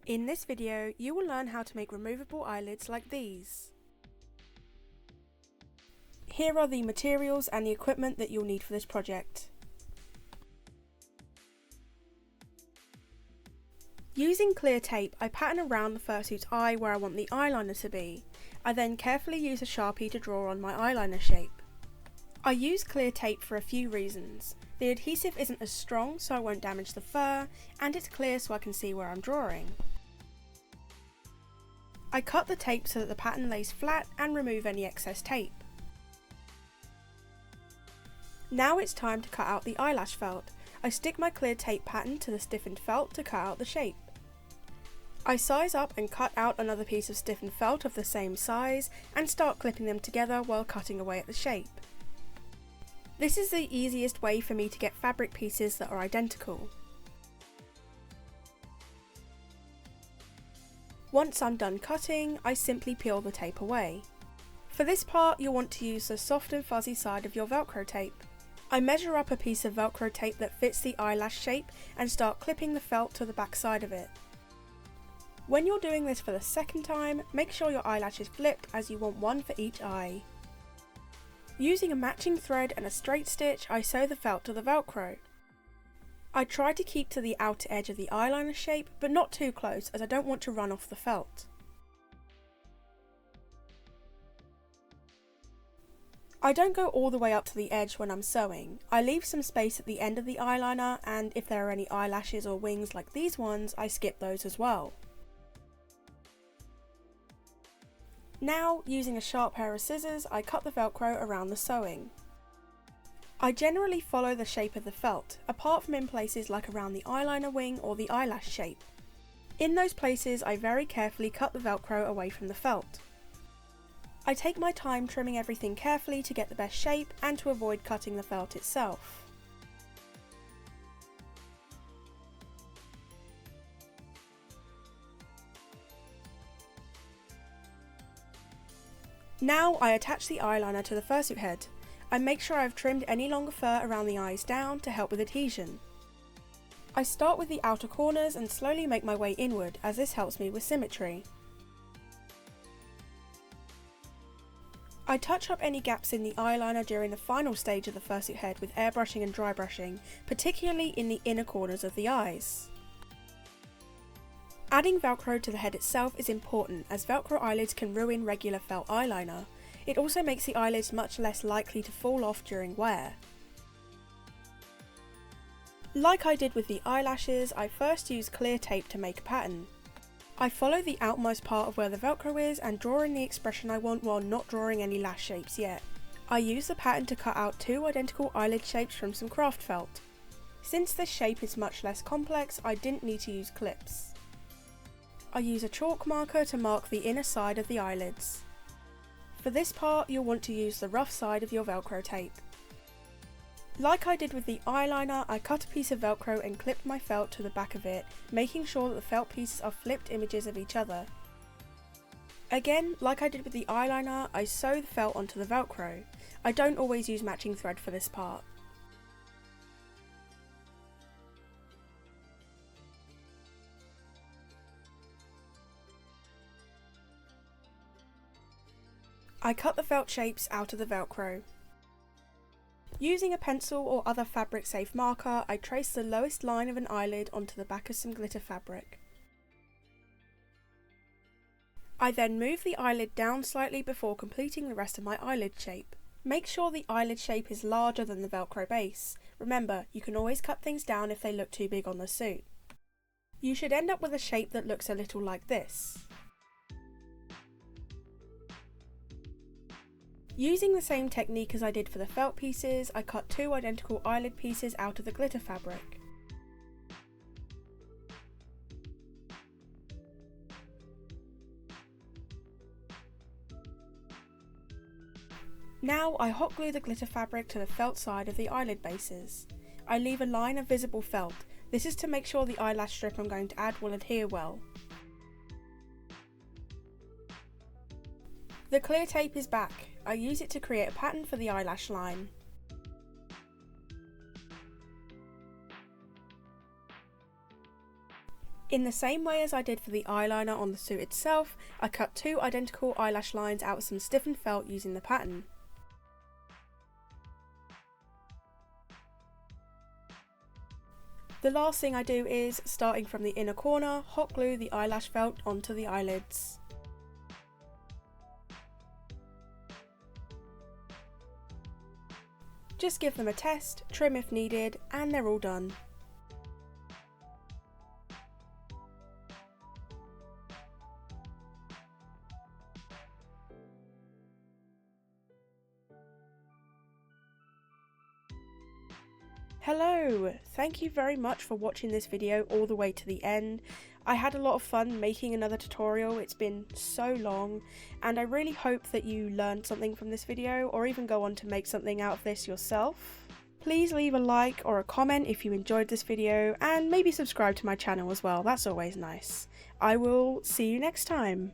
In this video, you will learn how to make removable eyelids like these. Here are the materials and the equipment that you'll need for this project. Using clear tape, I pattern around the fursuit's eye where I want the eyeliner to be. I then carefully use a Sharpie to draw on my eyeliner shape. I use clear tape for a few reasons. The adhesive isn't as strong so I won't damage the fur, and it's clear so I can see where I'm drawing. I cut the tape so that the pattern lays flat and remove any excess tape. Now it's time to cut out the eyelash felt. I stick my clear tape pattern to the stiffened felt to cut out the shape. I size up and cut out another piece of stiffened felt of the same size and start clipping them together while cutting away at the shape. This is the easiest way for me to get fabric pieces that are identical. Once I'm done cutting, I simply peel the tape away. For this part, you'll want to use the soft and fuzzy side of your Velcro tape. I measure up a piece of Velcro tape that fits the eyelash shape and start clipping the felt to the back side of it. When you're doing this for the second time, make sure your eyelash is flipped as you want one for each eye. Using a matching thread and a straight stitch, I sew the felt to the Velcro. I try to keep to the outer edge of the eyeliner shape, but not too close as I don't want to run off the felt. I don't go all the way up to the edge when I'm sewing. I leave some space at the end of the eyeliner, and if there are any eyelashes or wings like these ones, I skip those as well. Now, using a sharp pair of scissors, I cut the Velcro around the sewing. I generally follow the shape of the felt, apart from in places like around the eyeliner wing or the eyelash shape. In those places, I very carefully cut the Velcro away from the felt. I take my time trimming everything carefully to get the best shape and to avoid cutting the felt itself. Now I attach the eyeliner to the fursuit head. I make sure I've trimmed any longer fur around the eyes down to help with adhesion. I start with the outer corners and slowly make my way inward, as this helps me with symmetry. I touch up any gaps in the eyeliner during the final stage of the fursuit head with airbrushing and dry brushing, particularly in the inner corners of the eyes. Adding Velcro to the head itself is important, as Velcro eyelids can ruin regular felt eyeliner. It also makes the eyelids much less likely to fall off during wear. Like I did with the eyelashes, I first use clear tape to make a pattern. I follow the outmost part of where the Velcro is and draw in the expression I want while not drawing any lash shapes yet. I use the pattern to cut out two identical eyelid shapes from some craft felt. Since this shape is much less complex, I didn't need to use clips. I use a chalk marker to mark the inner side of the eyelids. For this part, you'll want to use the rough side of your Velcro tape. Like I did with the eyeliner, I cut a piece of Velcro and clipped my felt to the back of it, making sure that the felt pieces are flipped images of each other. Again, like I did with the eyeliner, I sew the felt onto the Velcro. I don't always use matching thread for this part. I cut the felt shapes out of the Velcro. Using a pencil or other fabric safe marker, I trace the lowest line of an eyelid onto the back of some glitter fabric. I then move the eyelid down slightly before completing the rest of my eyelid shape. Make sure the eyelid shape is larger than the Velcro base. Remember, you can always cut things down if they look too big on the suit. You should end up with a shape that looks a little like this. Using the same technique as I did for the felt pieces, I cut two identical eyelid pieces out of the glitter fabric. Now I hot glue the glitter fabric to the felt side of the eyelid bases. I leave a line of visible felt. This is to make sure the eyelash strip I'm going to add will adhere well. The clear tape is back. I use it to create a pattern for the eyelash line. In the same way as I did for the eyeliner on the suit itself, I cut 2 identical eyelash lines out of some stiffened felt using the pattern. The last thing I do is, starting from the inner corner, hot glue the eyelash felt onto the eyelids. Just give them a test, trim if needed, and they're all done. Hello! Thank you very much for watching this video all the way to the end. I had a lot of fun making another tutorial. It's been so long, and I really hope that you learned something from this video or even go on to make something out of this yourself. Please leave a like or a comment if you enjoyed this video, and maybe subscribe to my channel as well, that's always nice. I will see you next time.